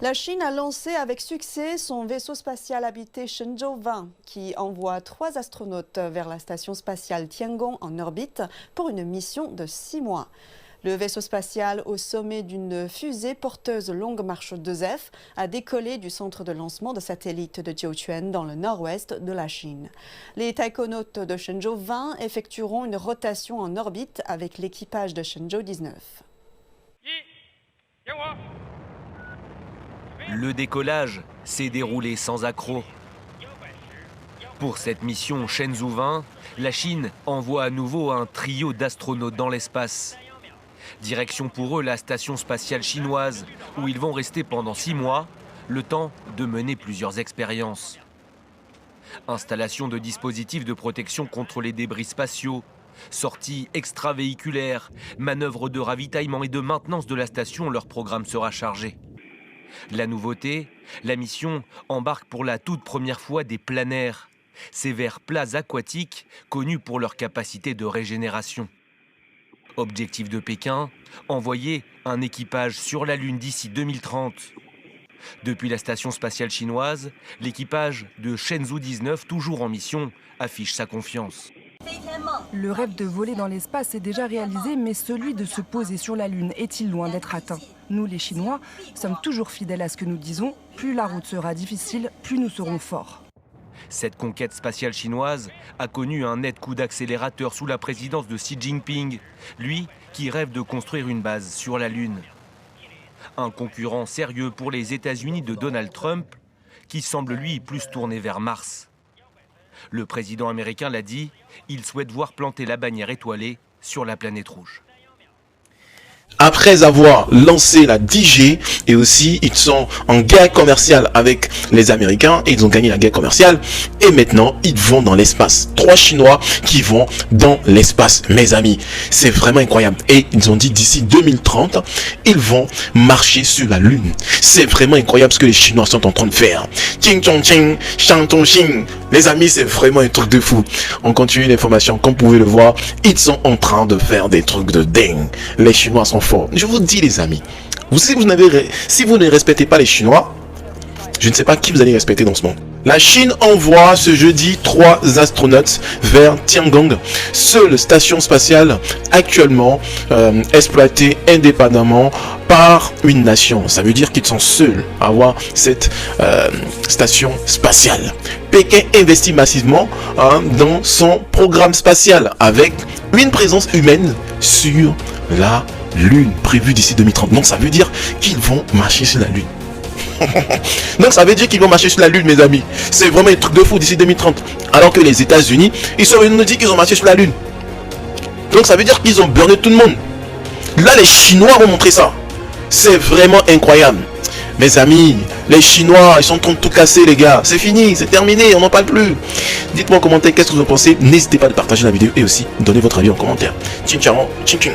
La Chine a lancé avec succès son vaisseau spatial habité Shenzhou 20 qui envoie 3 astronautes vers la station spatiale Tiangong en orbite pour une mission de 6 mois. Le vaisseau spatial au sommet d'une fusée porteuse Longue Marche 2F a décollé du centre de lancement de satellites de Jiuquan dans le nord-ouest de la Chine. Les taïkonautes de Shenzhou 20 effectueront une rotation en orbite avec l'équipage de Shenzhou 19. Le décollage s'est déroulé sans accroc. Pour cette mission Shenzhou 20, la Chine envoie à nouveau un trio d'astronautes dans l'espace. Direction pour eux la station spatiale chinoise, où ils vont rester pendant 6 mois, le temps de mener plusieurs expériences. Installation de dispositifs de protection contre les débris spatiaux, sorties extravéhiculaires, manœuvres de ravitaillement et de maintenance de la station, leur programme sera chargé. La nouveauté, la mission embarque pour la toute première fois des planaires, ces vers plats aquatiques connus pour leur capacité de régénération. Objectif de Pékin, envoyer un équipage sur la Lune d'ici 2030. Depuis la station spatiale chinoise, l'équipage de Shenzhou 19, toujours en mission, affiche sa confiance. Le rêve de voler dans l'espace est déjà réalisé, mais celui de se poser sur la Lune est-il loin d'être atteint? Nous, les Chinois, sommes toujours fidèles à ce que nous disons. Plus la route sera difficile, plus nous serons forts. Cette conquête spatiale chinoise a connu un net coup d'accélérateur sous la présidence de Xi Jinping, lui qui rêve de construire une base sur la Lune. Un concurrent sérieux pour les États-Unis de Donald Trump, qui semble lui plus tourné vers Mars. Le président américain l'a dit, il souhaite voir planter la bannière étoilée sur la planète rouge. Après avoir lancé la 10G et aussi ils sont en guerre commerciale avec les Américains et ils ont gagné la guerre commerciale et maintenant ils vont dans l'espace. 3 Chinois qui vont dans l'espace, mes amis. C'est vraiment incroyable. Et ils ont dit d'ici 2030, ils vont marcher sur la Lune. C'est vraiment incroyable ce que les Chinois sont en train de faire. Ching chong ching, shang tong xing. Les amis, c'est vraiment un truc de fou. On continue l'information, comme vous pouvez le voir, ils sont en train de faire des trucs de dingue. Les Chinois sont forts. Je vous dis les amis, si vous ne respectez pas les Chinois, je ne sais pas qui vous allez respecter dans ce monde. La Chine envoie ce jeudi 3 astronautes vers Tiangong, seule station spatiale actuellement exploitée indépendamment par une nation. Ça veut dire qu'ils sont seuls à avoir cette station spatiale. Pékin investit massivement dans son programme spatial avec une présence humaine sur la Lune prévue d'ici 2030. Donc ça veut dire qu'ils vont marcher sur la Lune. Donc ça veut dire qu'ils vont marcher sur la Lune, mes amis. C'est vraiment un truc de fou d'ici 2030. Alors que les États-Unis, ils sont venus nous dire qu'ils ont marché sur la Lune. Donc ça veut dire qu'ils ont burné tout le monde. Là, les Chinois vont montrer ça. C'est vraiment incroyable. Mes amis, les Chinois, ils sont en train de tout casser, les gars. C'est fini, c'est terminé, on n'en parle plus. Dites-moi en commentaire qu'est-ce que vous en pensez. N'hésitez pas à partager la vidéo et aussi donner votre avis en commentaire. Tching tchang, tching tching.